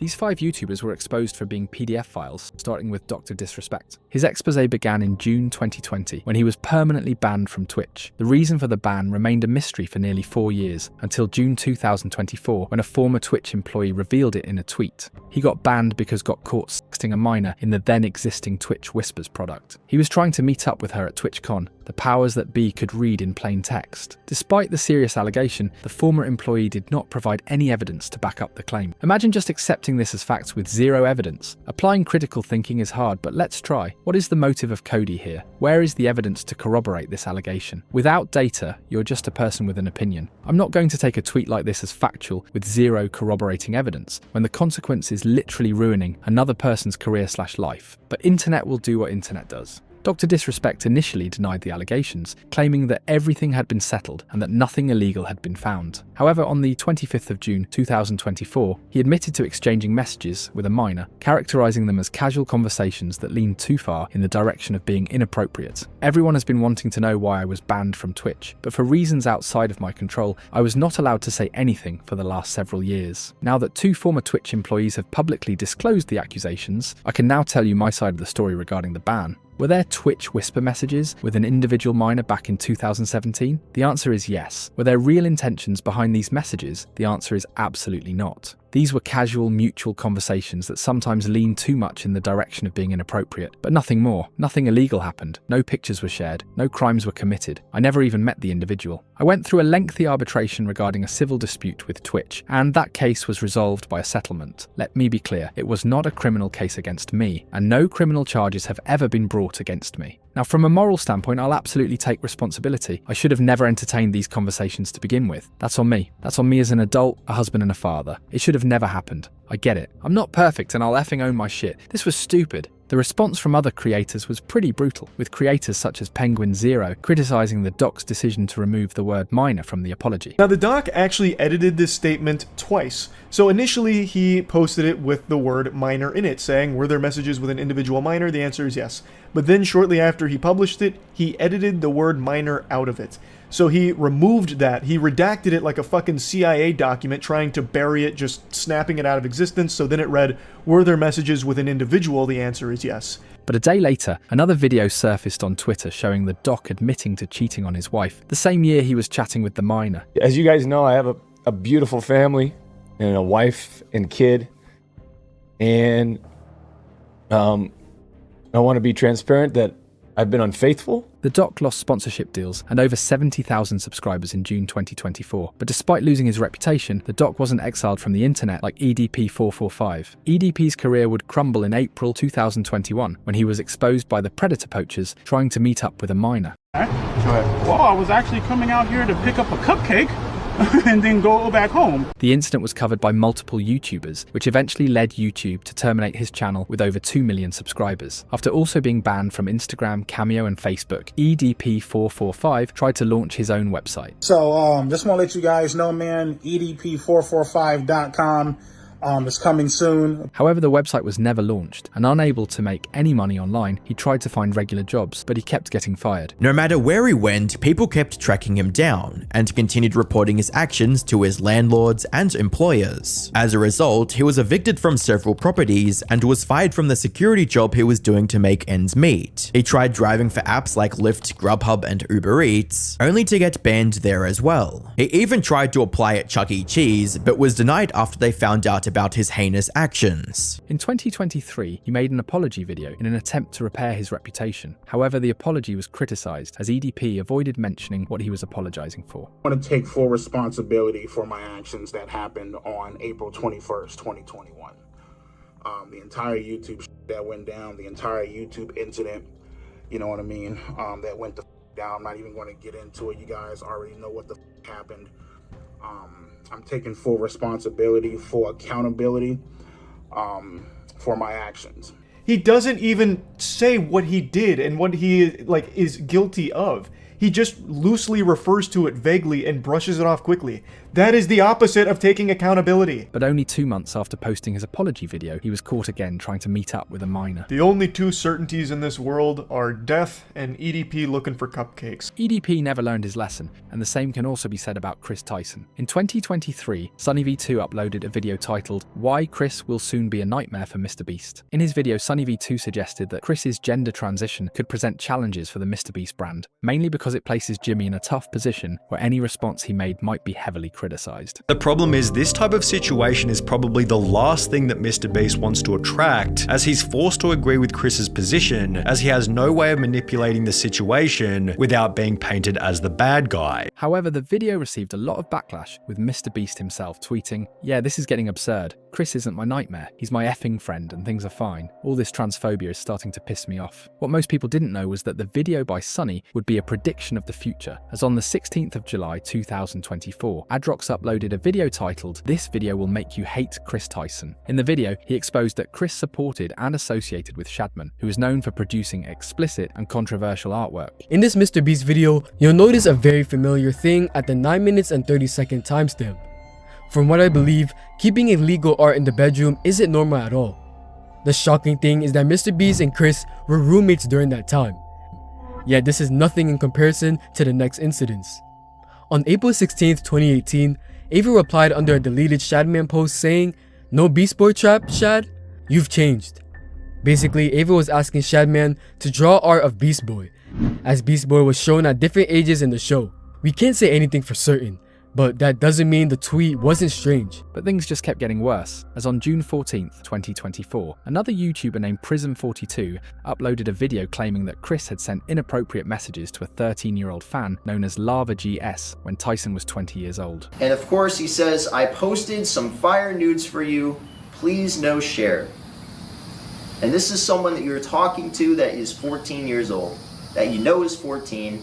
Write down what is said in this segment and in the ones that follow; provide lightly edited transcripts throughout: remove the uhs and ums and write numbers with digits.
These 5 YouTubers were exposed for being PDF files, starting with Dr. Disrespect. His expose began in June 2020, when he was permanently banned from Twitch. The reason for the ban remained a mystery for nearly 4 years, until June 2024, when a former Twitch employee revealed it in a tweet. He got banned because got caught sexting a minor in the then existing Twitch Whispers product. He was trying to meet up with her at TwitchCon, the powers that be could read in plain text. Despite the serious allegation, the former employee did not provide any evidence to back up the claim. Imagine just accepting this as facts with zero evidence. Applying critical thinking is hard, but let's try. What is the motive of Cody here? Where is the evidence to corroborate this allegation? Without data, you're just a person with an opinion. I'm not going to take a tweet like this as factual with zero corroborating evidence, when the consequence is literally ruining another person's career/life. But internet will do what internet does. Dr. Disrespect initially denied the allegations, claiming that everything had been settled and that nothing illegal had been found. However, on the 25th of June 2024, he admitted to exchanging messages with a minor, characterizing them as casual conversations that leaned too far in the direction of being inappropriate. Everyone has been wanting to know why I was banned from Twitch, but for reasons outside of my control, I was not allowed to say anything for the last several years. Now that 2 former Twitch employees have publicly disclosed the accusations, I can now tell you my side of the story regarding the ban. Were there Twitch whisper messages with an individual minor back in 2017? The answer is yes. Were there real intentions behind these messages? The answer is absolutely not. These were casual, mutual conversations that sometimes leaned too much in the direction of being inappropriate, but nothing more. Nothing illegal happened. No pictures were shared. No crimes were committed. I never even met the individual. I went through a lengthy arbitration regarding a civil dispute with Twitch, and that case was resolved by a settlement. Let me be clear, it was not a criminal case against me, and no criminal charges have ever been brought against me. Now, from a moral standpoint, I'll absolutely take responsibility. I should have never entertained these conversations to begin with. That's on me. That's on me as an adult, a husband and a father. It should have never happened. I get it. I'm not perfect and I'll effing own my shit. This was stupid. The response from other creators was pretty brutal, with creators such as Penguin Zero criticizing the doc's decision to remove the word minor from the apology. Now, the doc actually edited this statement twice. So initially he posted it with the word minor in it, saying, were there messages with an individual minor? The answer is yes. But then shortly after he published it, he edited the word minor out of it. So he removed that. He redacted it like a fucking CIA document, trying to bury it, just snapping it out of existence. So then it read, were there messages with an individual? The answer is yes. But a day later, another video surfaced on Twitter showing the doc admitting to cheating on his wife, the same year he was chatting with the minor. As you guys know, I have a beautiful family and a wife and kid. And I want to be transparent that I've been unfaithful. The doc lost sponsorship deals and over 70,000 subscribers in June 2024. But despite losing his reputation, the doc wasn't exiled from the internet like EDP445. EDP's career would crumble in April 2021 when he was exposed by the predator poachers trying to meet up with a minor. Go ahead. Well, I was actually coming out here to pick up a cupcake and then go back home. The incident was covered by multiple YouTubers, which eventually led YouTube to terminate his channel with over 2 million subscribers. After also being banned from Instagram, Cameo and Facebook, EDP445 tried to launch his own website. So just want to let you guys know, man, EDP445.com is coming soon. However, the website was never launched, and unable to make any money online, he tried to find regular jobs, but he kept getting fired. No matter where he went, people kept tracking him down and continued reporting his actions to his landlords and employers. As a result, he was evicted from several properties and was fired from the security job he was doing to make ends meet. He tried driving for apps like Lyft, Grubhub, and Uber Eats, only to get banned there as well. He even tried to apply at Chuck E. Cheese, but was denied after they found out about his heinous actions. In 2023, he made an apology video in an attempt to repair his reputation. However, the apology was criticized as EDP avoided mentioning what he was apologizing for. I want to take full responsibility for my actions that happened on April 21st, 2021. The entire YouTube that went down, the entire YouTube incident, you know what I mean, that went the down. I'm not even going to get into it. You guys already know what the happened. I'm taking full responsibility, full accountability for my actions. He doesn't even say what he did and what he is guilty of. He just loosely refers to it vaguely and brushes it off quickly. That is the opposite of taking accountability. But only 2 months after posting his apology video, he was caught again trying to meet up with a minor. The only two certainties in this world are death and EDP looking for cupcakes. EDP never learned his lesson, and the same can also be said about Chris Tyson. In 2023, SunnyV2 uploaded a video titled "Why Chris Will Soon Be a Nightmare for MrBeast." In his video, SunnyV2 suggested that Chris's gender transition could present challenges for the MrBeast brand, mainly because it places Jimmy in a tough position where any response he made might be heavily criticized. The problem is this type of situation is probably the last thing that MrBeast wants to attract, as he's forced to agree with Chris's position, as he has no way of manipulating the situation without being painted as the bad guy. However, the video received a lot of backlash, with MrBeast himself tweeting, "Yeah, this is getting absurd. Chris isn't my nightmare. He's my effing friend and things are fine. All this transphobia is starting to piss me off." What most people didn't know was that the video by Sunny would be a prediction of the future, as on the 16th of July 2024, Adrox uploaded a video titled "This Video Will Make You Hate Chris Tyson." In the video, he exposed that Chris supported and associated with Shadman, who is known for producing explicit and controversial artwork. In this MrBeast video, you'll notice a very familiar thing at the 9 minutes and 30-second timestamp. From what I believe, keeping illegal art in the bedroom isn't normal at all. The shocking thing is that MrBeast and Chris were roommates during that time. Yet this is nothing in comparison to the next incidents. On April 16th, 2018, Ava replied under a deleted Shadman post saying, "No Beast Boy trap, Shad? You've changed." Basically, Ava was asking Shadman to draw art of Beast Boy, as Beast Boy was shown at different ages in the show. We can't say anything for certain, but that doesn't mean the tweet wasn't strange. But things just kept getting worse, as on June 14th, 2024, another YouTuber named Prism42 uploaded a video claiming that Chris had sent inappropriate messages to a 13-year-old fan known as Lava GS when Tyson was 20 years old. And of course he says, "I posted some fire nudes for you, please no share." And this is someone that you're talking to that is 14 years old, that you know is 14.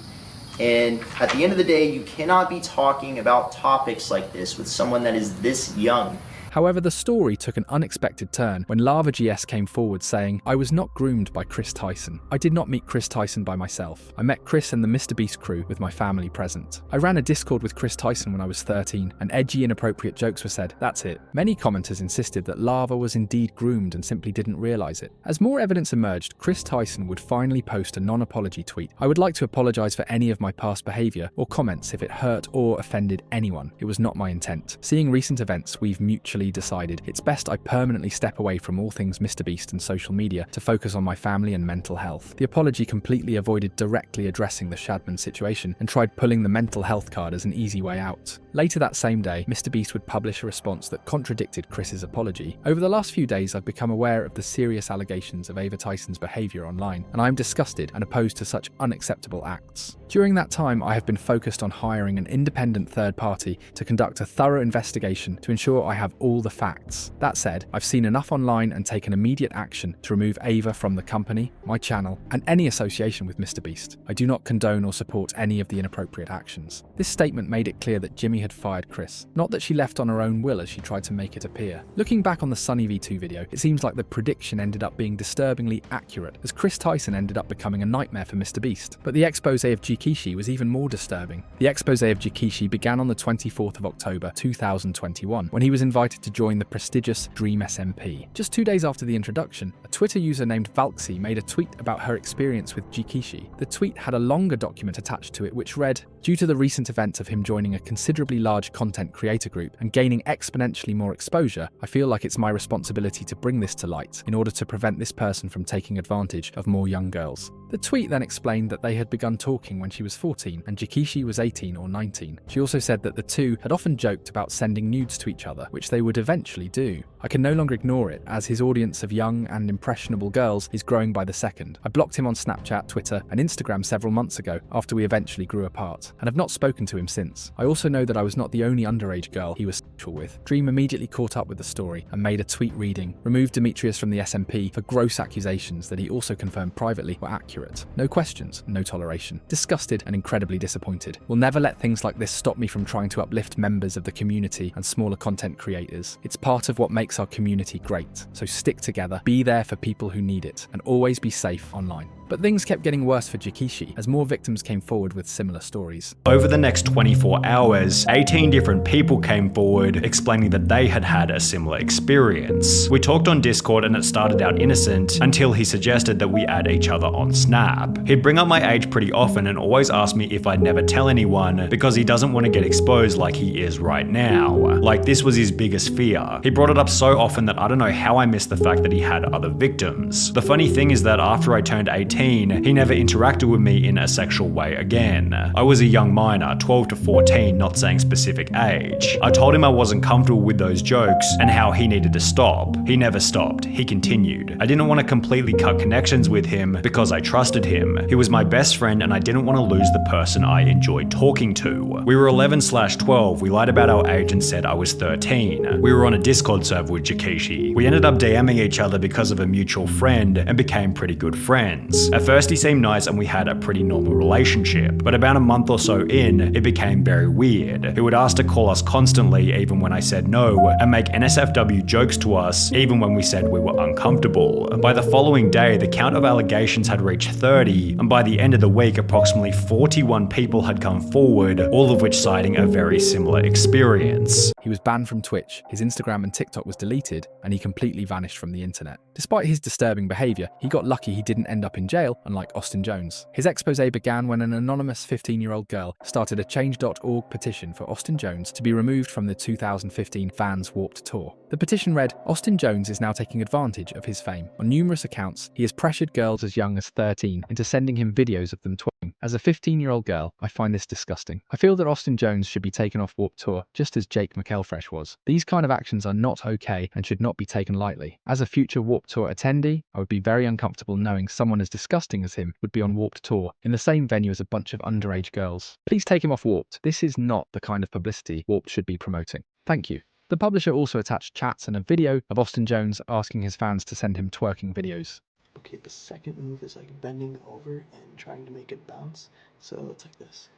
And at the end of the day, you cannot be talking about topics like this with someone that is this young. However, the story took an unexpected turn when Lava GS came forward saying, "I was not groomed by Chris Tyson. I did not meet Chris Tyson by myself. I met Chris and the MrBeast crew with my family present. I ran a Discord with Chris Tyson when I was 13, and edgy, inappropriate jokes were said. That's it." Many commenters insisted that Lava was indeed groomed and simply didn't realise it. As more evidence emerged, Chris Tyson would finally post a non-apology tweet. "I would like to apologise for any of my past behaviour or comments if it hurt or offended anyone. It was not my intent. Seeing recent events, we've mutually decided it's best I permanently step away from all things MrBeast and social media to focus on my family and mental health." The apology completely avoided directly addressing the Shadman situation and tried pulling the mental health card as an easy way out. Later that same day, MrBeast would publish a response that contradicted Chris's apology. "Over the last few days, I've become aware of the serious allegations of Ava Tyson's behaviour online, and I am disgusted and opposed to such unacceptable acts. During that time, I have been focused on hiring an independent third party to conduct a thorough investigation to ensure I have all the facts. That said, I've seen enough online and taken immediate action to remove Ava from the company, my channel, and any association with MrBeast. I do not condone or support any of the inappropriate actions." This statement made it clear that Jimmy had fired Chris, not that she left on her own will as she tried to make it appear. Looking back on the SunnyV2 video, it seems like the prediction ended up being disturbingly accurate, as Chris Tyson ended up becoming a nightmare for MrBeast. But the expose of Jikishi was even more disturbing. The expose of Jikishi began on the 24th of October 2021, when he was invited to join the prestigious Dream SMP. Just 2 days after the introduction, a Twitter user named Valksy made a tweet about her experience with Jikishi. The tweet had a longer document attached to it which read, "Due to the recent events of him joining a considerably large content creator group and gaining exponentially more exposure, I feel like it's my responsibility to bring this to light in order to prevent this person from taking advantage of more young girls." The tweet then explained that they had begun talking when she was 14 and Jikishi was 18 or 19. She also said that the two had often joked about sending nudes to each other, which they would eventually do. "I can no longer ignore it, as his audience of young and impressionable girls is growing by the second. I blocked him on Snapchat, Twitter, and Instagram several months ago after we eventually grew apart, and have not spoken to him since. I also know that I was not the only underage girl he was sexual with." Dream immediately caught up with the story and made a tweet reading, "Removed Demetrius from the SMP for gross accusations that he also confirmed privately were accurate. No questions, no toleration. Disgusted and incredibly disappointed. Will never let things like this stop me from trying to uplift members of the community and smaller content creators. It's part of what makes our community great. So stick together, be there for people who need it, and always be safe online." But things kept getting worse for Jikishi as more victims came forward with similar stories. Over the next 24 hours, 18 different people came forward explaining that they had had a similar experience. We talked on Discord and it started out innocent until he suggested that we add each other on Snap. He'd bring up my age pretty often and always ask me if I'd never tell anyone because he doesn't want to get exposed like he is right now. Like this was his biggest fear. He brought it up so often that I don't know how I missed the fact that he had other victims. The funny thing is that after I turned 18, he never interacted with me in a sexual way again. I was a young minor, 12 to 14, not saying specific age. I told him I wasn't comfortable with those jokes and how he needed to stop. He never stopped. He continued. I didn't want to completely cut connections with him because I trusted him. He was my best friend and I didn't want to lose the person I enjoyed talking to. We were 11/12. We lied about our age and said I was 13. We were on a Discord server with Jikishi. We ended up DMing each other because of a mutual friend and became pretty good friends. At first he seemed nice and we had a pretty normal relationship, but about a month or so in, it became very weird. He would ask to call us constantly even when I said no, and make NSFW jokes to us even when we said we were uncomfortable. By the following day, the count of allegations had reached 30, and by the end of the week, approximately 41 people had come forward, all of which citing a very similar experience. He was banned from Twitch, his Instagram and TikTok was deleted, and he completely vanished from the internet. Despite his disturbing behaviour, he got lucky he didn't end up in jail, unlike Austin Jones. His expose began when an anonymous 15-year-old girl started a Change.org petition for Austin Jones to be removed from the 2015 Fans Warped Tour. The petition read, Austin Jones is now taking advantage of his fame. On numerous accounts, he has pressured girls as young as 13 into sending him videos of them twerking. As a 15-year-old girl, I find this disgusting. I feel that Austin Jones should be taken off Warped Tour, just as Jake McElfresh was. These kind of actions are not okay and should not be taken lightly. As a future Warped Tour attendee, I would be very uncomfortable knowing someone as disgusting as him would be on Warped Tour in the same venue as a bunch of underage girls. Please take him off Warped. This is not the kind of publicity Warped should be promoting. Thank you. The publisher also attached chats and a video of Austin Jones asking his fans to send him twerking videos. Okay, the second move is like bending over and trying to make it bounce. So it's like this.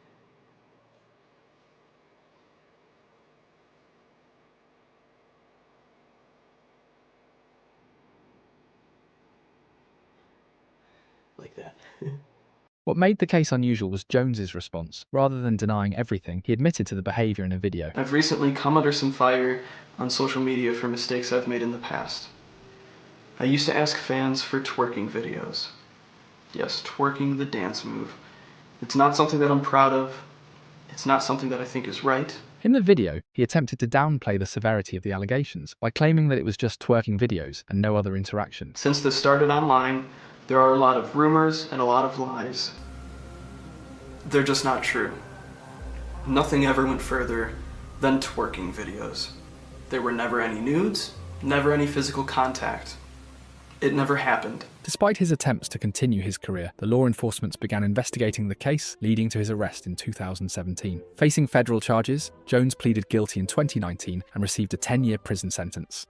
Like that. What made the case unusual was Jones's response. Rather than denying everything, he admitted to the behavior in a video. I've recently come under some fire on social media for mistakes I've made in the past. I used to ask fans for twerking videos. Yes, twerking, the dance move. It's not something that I'm proud of. It's not something that I think is right. In the video, he attempted to downplay the severity of the allegations by claiming that it was just twerking videos and no other interaction. Since this started online, there are a lot of rumors and a lot of lies. They're just not true. Nothing ever went further than twerking videos. There were never any nudes, never any physical contact. It never happened. Despite his attempts to continue his career, the law enforcement began investigating the case, leading to his arrest in 2017. Facing federal charges, Jones pleaded guilty in 2019 and received a 10-year prison sentence.